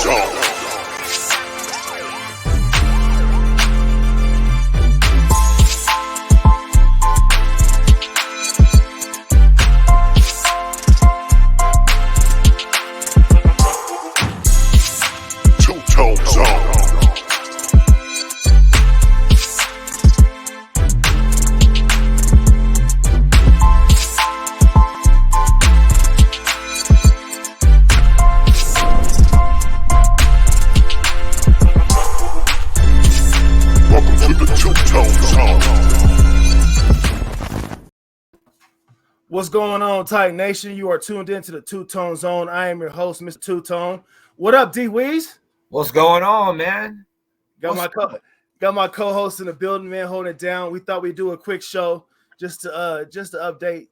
2ToneZone. What's going on, Titan Nation? You are tuned into the 2ToneZone. I am your host, Mr. Two-Tone. What up, D Weez? What's going on, man? Got my co-host in the building, man, holding it down. We thought we'd do a quick show just to update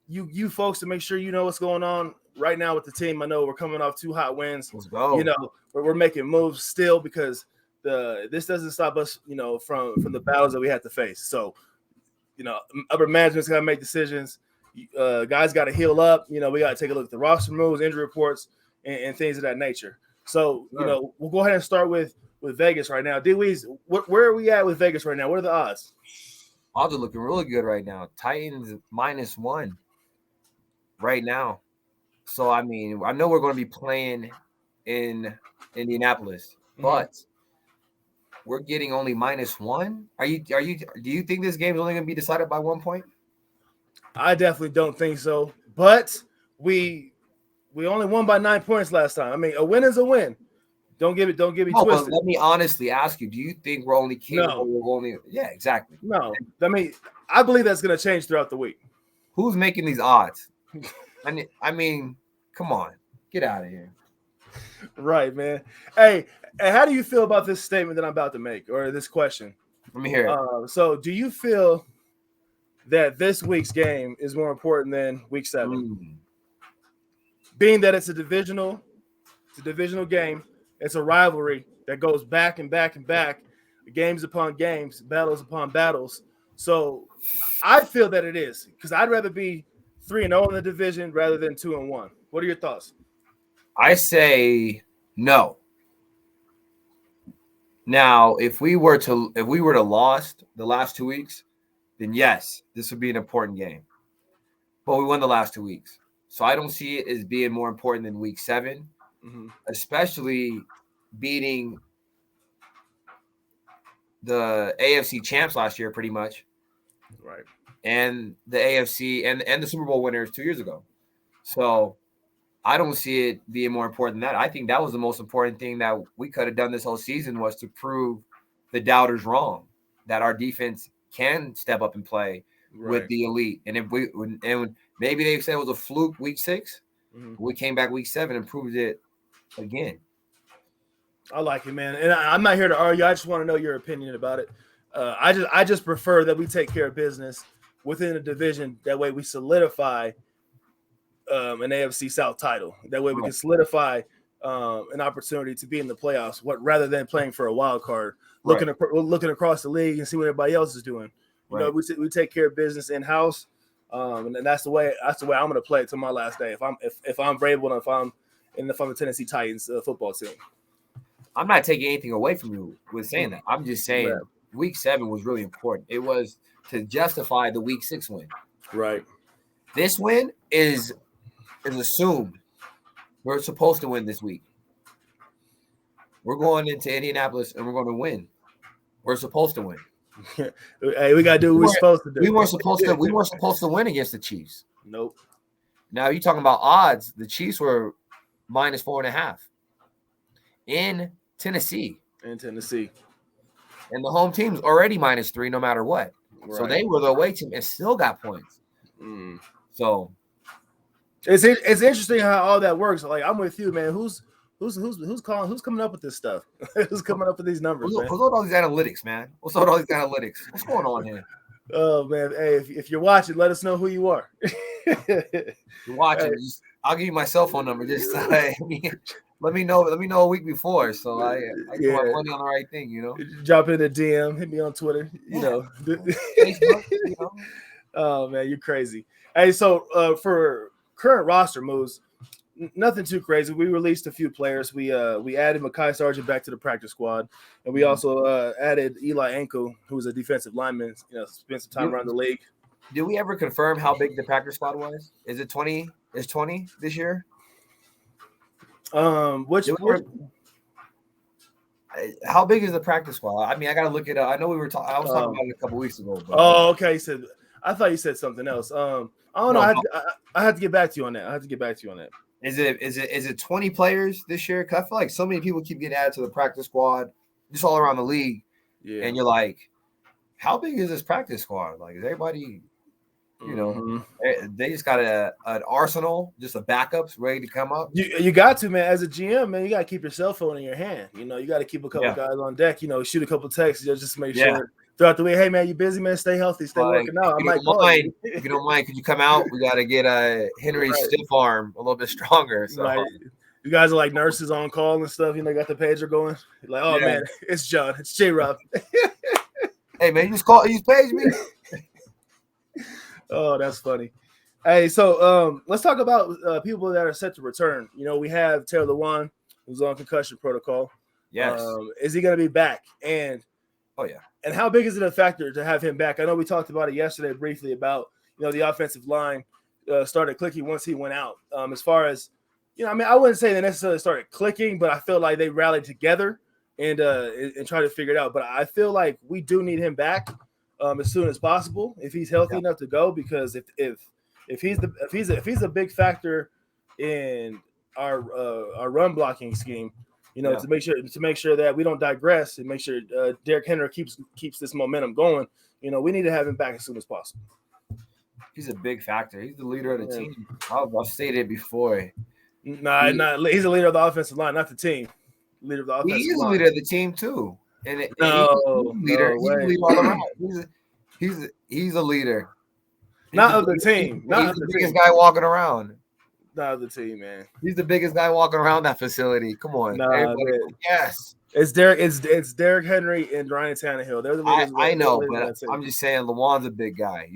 you folks to make sure you know what's going on right now with the team. I know we're coming off 2 hot wins. Let's go. You know, we're making moves still because this doesn't stop us, you know, from the battles that we have to face. So, you know, upper management's got to make decisions. Guys got to heal up. You know, we got to take a look at the roster moves, injury reports, and things of that nature. So, you know, we'll go ahead and start with Vegas right now. D Weez, where are we at with Vegas right now? What are the odds? Odds are looking really good right now. Titans -1 right now. So, I mean, I know we're going to be playing in Indianapolis, but we're getting only -1. Do you think this game is only going to be decided by 1 point? I definitely don't think so, but we only won by 9 points last time. I mean, a win is a win. Don't get me twisted. But let me honestly ask you: do you think we're only capable of only? Yeah, exactly. No, I mean, I believe that's going to change throughout the week. Who's making these odds? I mean, come on, get out of here. Right, man. Hey, how do you feel about this statement that I'm about to make, or this question? Let me hear it. So, do you feel that this week's game is more important than week 7? Being that it's a divisional game, it's a rivalry that goes back and back and back, games upon games, battles upon battles. So I feel that it is, because I'd rather be 3-0 in the division rather than 2-1. What are your thoughts? I say no. Now, if we were to lost the last 2 weeks, then yes, this would be an important game. But we won the last 2 weeks. So I don't see it as being more important than week 7, especially beating the AFC champs last year pretty much. Right. And the AFC and the Super Bowl winners 2 years ago. So I don't see it being more important than that. I think that was the most important thing that we could have done this whole season, was to prove the doubters wrong, that our defense can step up and play with the elite. And maybe they said it was a fluke week 6, we came back week 7 and proved it again. I like it, man. And I'm not here to argue. I just want to know your opinion about it. I just prefer that we take care of business within the division. That way we solidify an AFC South title. That way we can solidify an opportunity to be in the playoffs, rather than playing for a wild card, looking across the league and see what everybody else is doing. You know, we take care of business in house, and that's the way I'm going to play it to my last day. If I'm Vrabel and if I'm the Tennessee Titans football team. I'm not taking anything away from you with saying that. I'm just saying week 7 was really important. It was to justify the week 6 win. Right. This win is assumed. We're supposed to win this week. We're going into Indianapolis and we're going to win. We're supposed to win. Hey, we gotta do what we're supposed to do. We weren't supposed to win against the Chiefs. Nope. Now you're talking about odds. The Chiefs were -4.5 in Tennessee. And the home team's already -3 no matter what. Right. So they were the away team and still got points. So it's interesting how all that works. Like, I'm with you, man. Who's coming up with this stuff? Who's coming up with these numbers? What's with all these analytics, man? What's with all these analytics? What's going on here? Oh man, hey, if you're watching, let us know who you are. You're watching. Hey. I'll give you my cell phone number. Just let me know a week before, so I get my money on the right thing. You know, drop in the DM, hit me on Twitter. You know, Facebook. You know. Oh man, you're crazy. Hey, so for current roster moves, Nothing too crazy. We released a few players. We added Mekhi Sargent back to the practice squad, and we also added Eli Ankel, who's a defensive lineman. Spent some time around the league. Did we ever confirm how big the practice squad was? Is it 20? Is 20 this year? How big is the practice squad? I mean, I gotta look it up. I know I was talking about it a couple weeks ago. But, okay. I thought you said something else. I don't know. I have to get back to you on that. Is it 20 players this year? Because I feel like so many people keep getting added to the practice squad, just all around the league. Yeah. And you're like, how big is this practice squad? Like, is everybody, they just got an arsenal, just of backups ready to come up? You got to, man. As a GM, man, you got to keep your cell phone in your hand. You got to keep a couple guys on deck. Shoot a couple texts just to make sure throughout the week. Hey, man, you busy, man? Stay healthy. Stay working out. If you don't mind, could you come out? We got to get Henry's stiff arm a little bit stronger. So. Right. You guys are like nurses on call and stuff. Got the pager going. You're like, oh man, it's John. It's J-Rob. Hey man, you page me. Oh, that's funny. Hey, so let's talk about people that are set to return. We have Taylor Lewan, who's on concussion protocol. Yes. Is he going to be back? And and how big is it a factor to have him back? I know we talked about it yesterday briefly about the offensive line started clicking once he went out. As far as I wouldn't say they necessarily started clicking, but I feel like they rallied together and tried to figure it out. But I feel like we do need him back as soon as possible if he's healthy enough to go. Because if he's a big factor in our run blocking scheme, to make sure that we don't digress and make sure Derrick Henry keeps this momentum going. We need to have him back as soon as possible. He's a big factor. He's the leader of the team. I've stated it before. He's a leader of the offensive line, not the team. Leader of the offensive line. He is a leader of the team too. And he's a leader all around. He's a leader. Not of the team. He's the biggest guy walking around. Not of the team, man. He's the biggest guy walking around that facility. Come on. Yes. It's Derrick Henry and Ryan Tannehill. They're the leaders. I know, but I'm just saying Lewan's a big guy.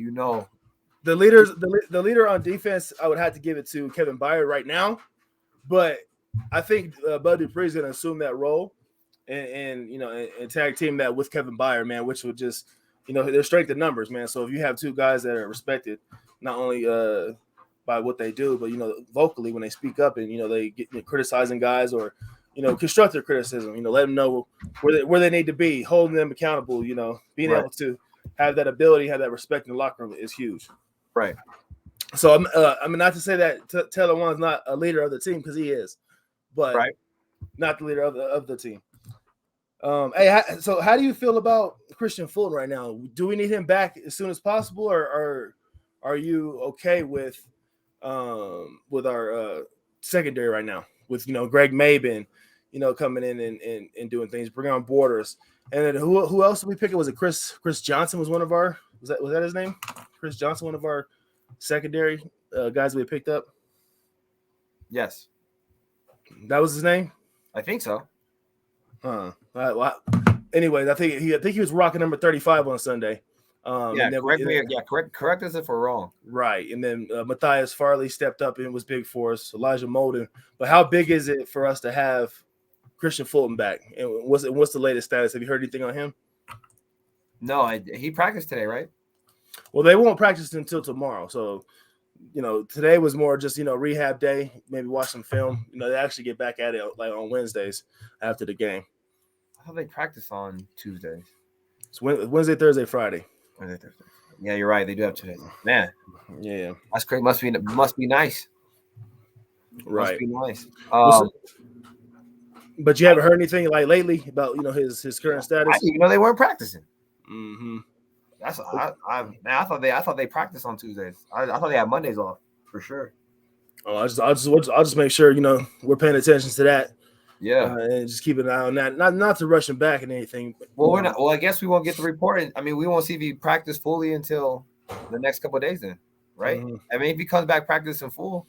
The leader on defense, I would have to give it to Kevin Byard right now, but I think Bud Dupree is going to assume that role and tag team that with Kevin Byard, man, which would just their strength in numbers, man. So if you have two guys that are respected, not only by what they do, but vocally when they speak up and they get criticizing guys or constructive criticism, let them know where they need to be, holding them accountable, being able to have that ability, have that respect in the locker room is huge. Right. So not to say that Taylor Lewan's not a leader of the team because he is, but not the leader of the team. So how do you feel about Christian Fulton right now? Do we need him back as soon as possible, or are you okay with our secondary right now with Greg Maben, coming in and doing things, bring on Borders, and then who else did we pick? Was it Chris Johnson? Was that his name? Chris Johnson, one of our secondary guys we picked up. Yes, that was his name. I think so. Well, anyways, I think he was rocking number 35 on Sunday. Correct us if we're wrong. Right, and then Matthias Farley stepped up and was big for us. Elijah Molden. But how big is it for us to have Christian Fulton back? And what's the latest status? Have you heard anything on him? No, he practiced today, right? Well, they won't practice until tomorrow. So, today was more just, rehab day, maybe watch some film. They actually get back at it like on Wednesdays after the game. I thought they practice on Tuesdays. It's Wednesday, Thursday, Friday. Wednesday, Thursday. Yeah, you're right. They do have today. Man. Yeah. That's great. Must be nice. Right. Must be nice. But you haven't heard anything like lately about, his current status? I didn't even know they weren't practicing. Mm-hmm. I thought they practiced on Tuesdays. I thought they had Mondays off for sure. Oh, I'll just make sure we're paying attention to that. Yeah, and just keep an eye on that. Not to rush him back and anything. Well, we're not. Well, I guess we won't get the report. I mean, we won't see if he practiced fully until the next couple of days. Then, right? Mm-hmm. I mean, if he comes back practicing full,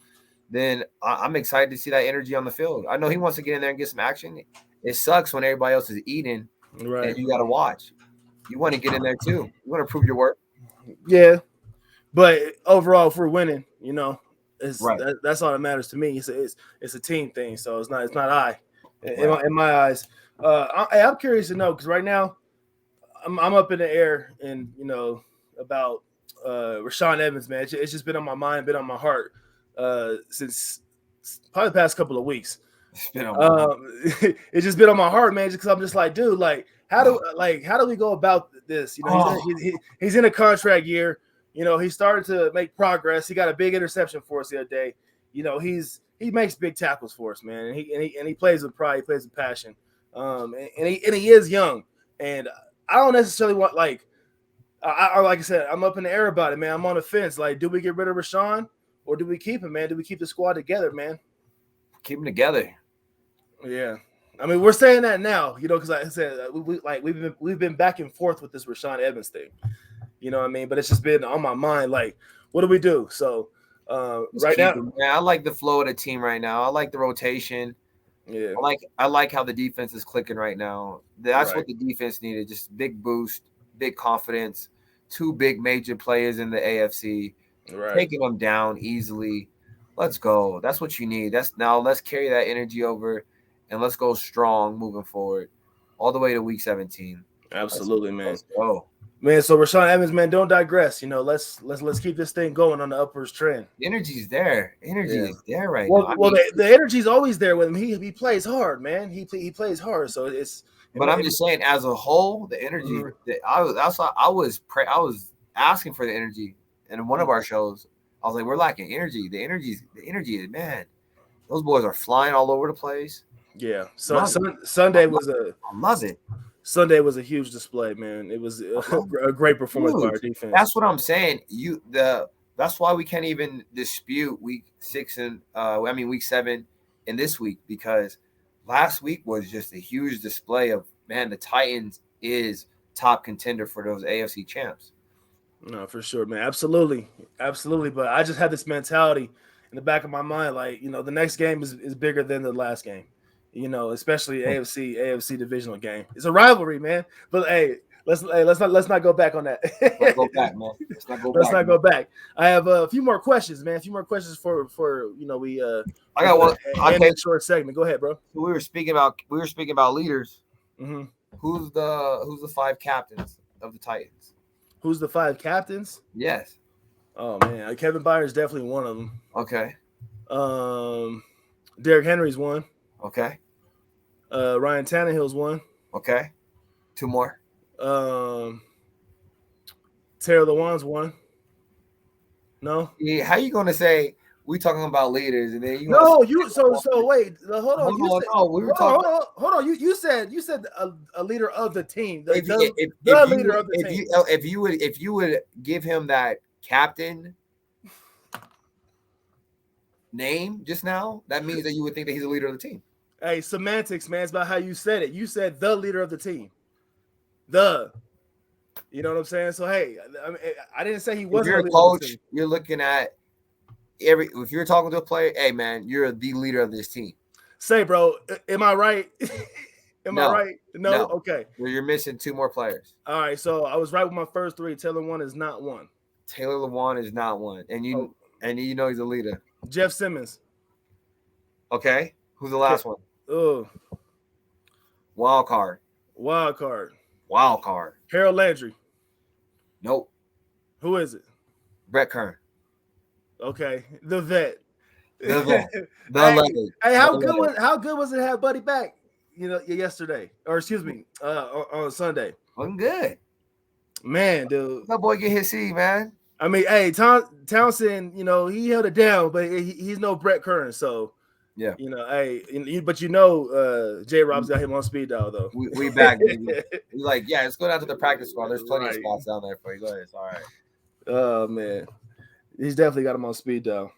then I'm excited to see that energy on the field. I know he wants to get in there and get some action. It sucks when everybody else is eating, right? And you got to watch. You want to get in there too. You want to prove your worth. Yeah, but overall, if we're winning, Right. That's all that matters to me. It's a team thing, so it's not I Right. in my eyes. I'm curious to know because right now I'm up in the air and about Rashaan Evans, man. It's just been on my mind, been on my heart since probably the past couple of weeks. It's been on my heart. It's just been on my heart, man. Just because I'm just like, dude, like, how do we go about this? He's in a contract year. He started to make progress. He got a big interception for us the other day. He makes big tackles for us, man, and he plays with pride. He plays with passion. And he is young, and I don't necessarily want like I said, I'm up in the air about it, man. I'm on the fence. Like, do we get rid of Rashaan or do we keep him, man? Do we keep the squad together, man? Keep them together. Yeah, I mean, we're saying that now, because like I said, we've been back and forth with this Rashaan Evans thing, you know what I mean? But it's just been on my mind, like, what do we do? So right now, I like the flow of the team right now. I like the rotation. Yeah, I like how the defense is clicking right now. That's right. what the defense needed. Just big boost, big confidence. 2 big major players in the AFC, Right. taking them down easily. Let's go. That's what you need. Let's carry that energy over, and let's go strong moving forward, all the way to week 17. Absolutely, man. Let's go. Man, so Rashaan Evans, man, don't digress. Let's keep this thing going on the upwards trend. The energy's there. Energy is there right now. I mean, the energy's always there with him. He plays hard, man. He plays hard, so it's. But I'm just saying, as a whole, the energy. Mm-hmm. I was asking for the energy in one of our shows. I was like, we're lacking energy. The energy, man. Those boys are flying all over the place. Yeah. So Sunday was I love it. Sunday was a huge display, man. It was a great performance by our defense. That's what I'm saying. That's why we can't even dispute week 7 in this week, because last week was just a huge display of, man, the Titans is top contender for those AFC champs. No, for sure, man. Absolutely. But I just had this mentality in the back of my mind, like, the next game is bigger than the last game. Especially AFC divisional game. It's a rivalry, man. But hey, let's not go back on that. Let's go back, man. Let's not go back. I have a few more questions, man. A few more questions for we. I got one. Okay, short segment. Go ahead, bro. So we were speaking about leaders. Mm-hmm. Who's the 5 captains of the Titans? Who's the 5 captains? Yes. Oh man, Kevin Byard's definitely one of them. Okay. Derrick Henry's one. Okay. Ryan Tannehill's one. Okay. 2 more. Taylor Lewan's one. No. Yeah, how you gonna say we talking about leaders and then you? No, you. So wait. Hold on. Hold on. You said a leader of the team. The leader of the team. If you would give him that captain name just now, that means that you would think that he's a leader of the team. Hey, semantics, man. It's about how you said it. You said the leader of the team. You know what I'm saying? So hey, I didn't say he wasn't. If you're a coach, you're looking at if you're talking to a player, hey man, you're the leader of this team. Say, bro, am I right? I right? No. Okay. Well, you're missing 2 more players. All right, so I was right with my first 3. Taylor Lewan is not one. Taylor Lewan is not one, and you know he's a leader. Jeff Simmons. Okay, who's the last one? Oh, Wild card. Harold Landry. Nope. Who is it? Brett Kern. Okay, the vet. The legend. Hey, how good was it to have Buddy back? Yesterday, or excuse me, on Sunday. Wasn't good. Man, dude. That boy get his seed, man. I mean, hey, Townsend, he held it down, but he's no Brett Kern, so yeah. But J. Rob's got him on speed dial though. We back, baby. He's like, yeah, let's go down to the practice squad. There's plenty of spots down there for you. Go ahead. It's all right. Oh man, he's definitely got him on speed dial.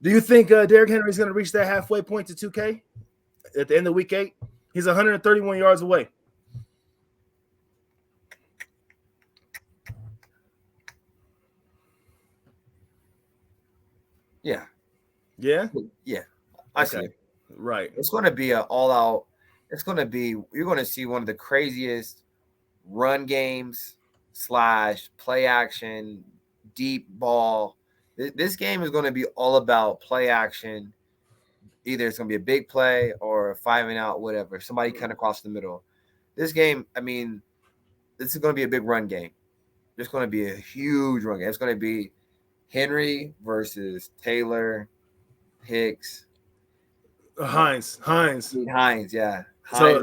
Do you think Derrick Henry's going to reach that halfway point to 2K at the end of week 8? He's 131 yards away. Yeah. Yeah? Yeah. I see it. Right. It's going to be an all-out – you're going to see one of the craziest run games / play action, deep ball This game is going to be all about play action. Either it's going to be a big play or a 5-and-out, whatever. Somebody cut across the middle. This game, I mean, this is going to be a big run game. It's going to be a huge run game. It's going to be Henry versus Taylor, Hicks, Hines, yeah. So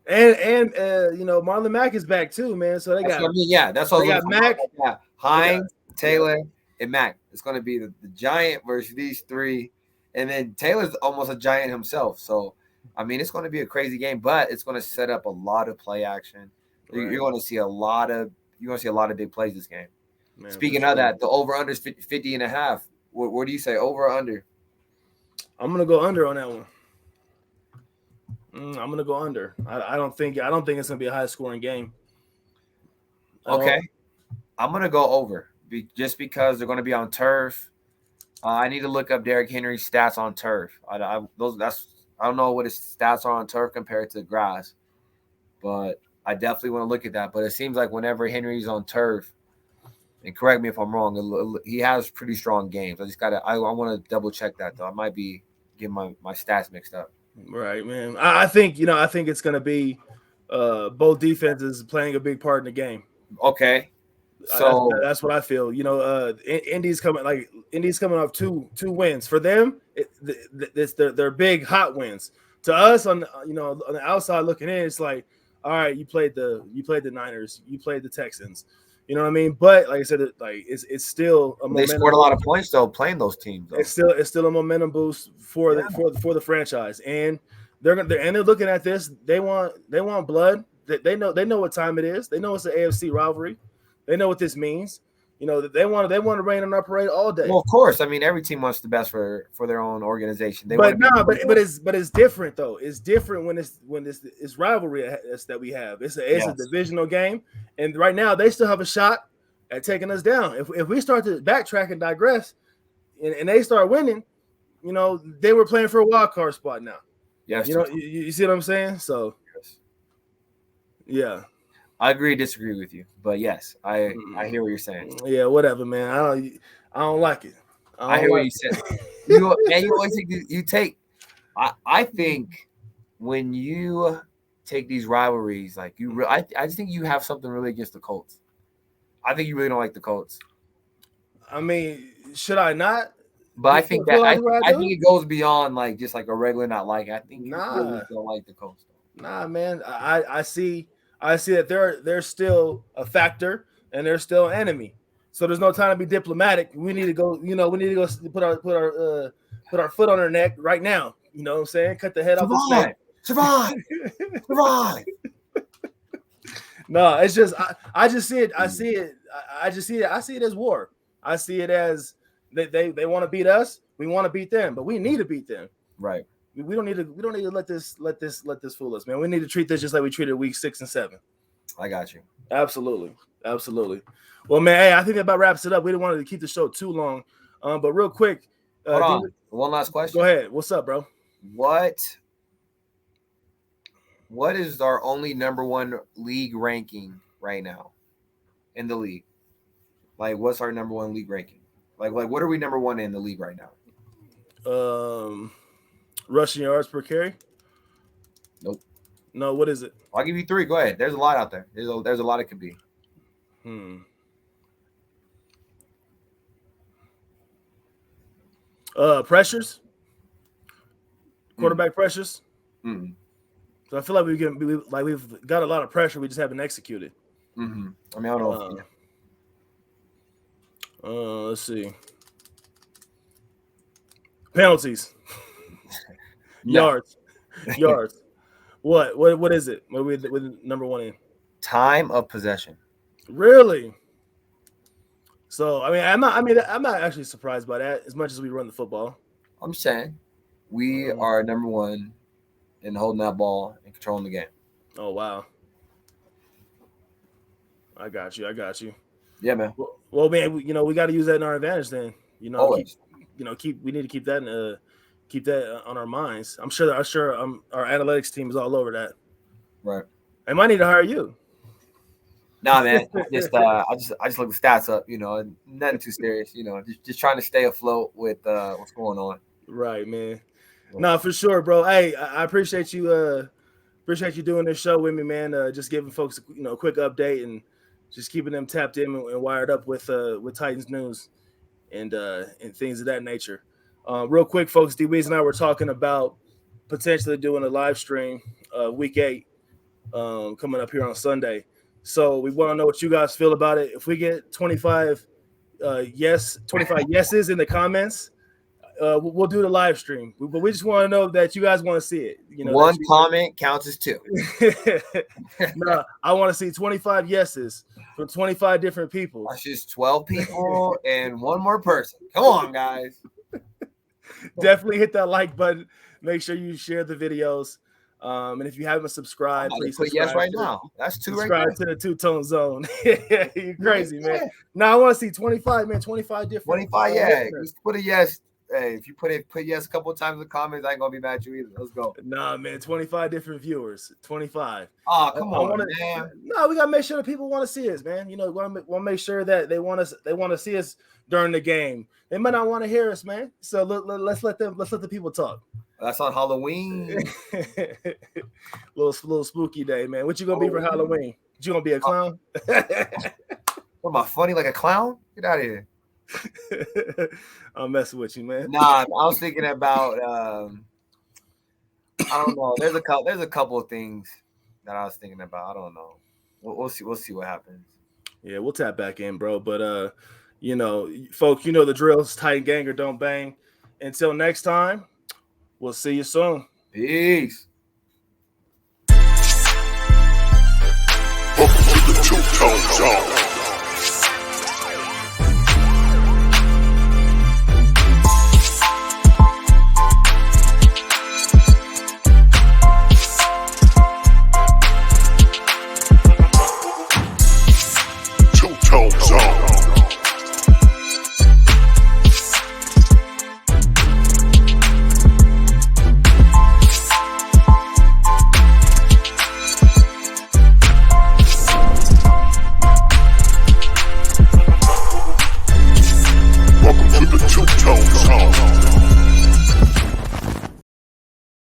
and Marlon Mack is back too, man. So they That's got what I mean. Yeah, that's what they got Mack, Hines, Taylor, and Mack. It's going to be the giant versus these three, and then Taylor's almost a giant himself. So, I mean, it's going to be a crazy game, but it's going to set up a lot of play action. Right. You're going to see a lot of big plays this game. Man, speaking of that, the over under is 50.5. What do you say, over or under? I'm gonna go under on that one. I'm gonna go under. I don't think it's gonna be a high scoring game. Okay, I'm gonna go over just because they're gonna be on turf. I need to look up Derrick Henry's stats on turf. I don't know what his stats are on turf compared to grass, but I definitely want to look at that. But it seems like whenever Henry's on turf, and correct me if I'm wrong, he has pretty strong games. I want to double check that though. I might be getting my stats mixed up. Right, man. I think it's going to be both defenses playing a big part in the game. Okay, so that's what I feel. Indy's coming off two wins for them. They're big hot wins. To us on the outside looking in, it's like, all right, you played the Niners, you played the Texans. You know what I mean? But like I said, it's still a momentum. They scored a lot of points though playing those teams. Though. It's still a momentum boost for the franchise, and they're looking at this. They want blood. They know what time it is. They know it's an AFC rivalry. They know what this means. They want to rain on our parade all day. Well, of course. I mean, every team wants the best for their own organization. But it's different though. It's different when it's rivalry that we have. It's a divisional game, and right now they still have a shot at taking us down. If we start to backtrack and digress, and they start winning, they were playing for a wild card spot now. Yes. You see what I'm saying? So, yeah. I agree, disagree with you, but yes, I hear what you're saying. Yeah, whatever, man. I don't like it. I hear what you said. You always take. I think when you take these rivalries, like I just think you have something really against the Colts. I think you really don't like the Colts. I mean, should I not? But I think I think it goes beyond like just like a regular not like. I think you really don't like the Colts. Nah, man. I see that they're still a factor and they're still an enemy. So there's no time to be diplomatic. We need to go. We need to go put our foot on our neck right now. You know what I'm saying? Cut the head off the snake. Survive. No, it's just I just see it. I see it as war. I see it as they want to beat us. We want to beat them, but we need to beat them. Right. We don't need to let this fool us, man. We need to treat this just like we treated week 6 and 7. I got you. Absolutely. Well, man, hey, I think that about wraps it up. We didn't want to keep the show too long, but real quick. Hold on. One last question. Go ahead. What's up, bro? What is our only number one league ranking right now in the league? Like, what's our number one league ranking? Like what are we number one in the league right now? Rushing yards per carry? Nope. No, what is it? I'll give you 3. Go ahead. There's a lot out there. There's a lot it could be. Pressures? Quarterback pressures? Mm-hmm. So I feel like we've got a lot of pressure. We just haven't executed. Mm-hmm. I mean, I don't know. Let's see. Penalties. Yards. What is it? What are we with number one in? Time of possession. Really? So I'm not actually surprised by that as much as we run the football. I'm saying we are number one in holding that ball and controlling the game. Oh wow. I got you. Yeah, man. Well, man, we got to use that in our advantage then. Always. We need to keep that on our minds. I'm sure our analytics team is all over that. Right. They might need to hire you. Nah, man. I just look the stats up. Nothing too serious. Just trying to stay afloat with what's going on. Right, man. Nah, for sure, bro. Hey, I appreciate you. Appreciate you doing this show with me, man. Just giving folks, a quick update and just keeping them tapped in and wired up with Titans news and things of that nature. Real quick, folks, D Weez and I were talking about potentially doing a live stream week 8 coming up here on Sunday. So we want to know what you guys feel about it. If we get 25 yeses in the comments, we'll do the live stream. But we just want to know that you guys want to see it. One comment counts as 2. No, I want to see 25 yeses from 25 different people. That's just 12 people and one more person. Come on, guys. Definitely hit that like button. Make sure you share the videos. And if you haven't subscribed, please put subscribe yes right now. That's 2 right subscribe there. to the 2Tone Zone. You're crazy, man. Now I want to see 25, man. 25 different. 25, yeah. Just put a yes. Hey, if you put yes a couple of times in the comments, I ain't gonna be mad at you either. Let's go. Nah, man. 25 different viewers. 25. Oh, come on, man. No, we gotta make sure that people want to see us, man. Want to make sure that they want us. They want to see us during the game. They might not want to hear us, man. So let's let the people talk. That's on Halloween. little spooky day, man. What you gonna be for Halloween? You gonna be a clown? What am I, funny like a clown? Get out of here. I'm messing with you, man. Nah, I was thinking about I don't know. There's a couple of things that I was thinking about. I don't know. We'll see what happens. Yeah, we'll tap back in, bro. But folks, the drill. It's Titan Gang or Don't Bang. Until next time, we'll see you soon. Peace. Welcome to the 2Tone Zone.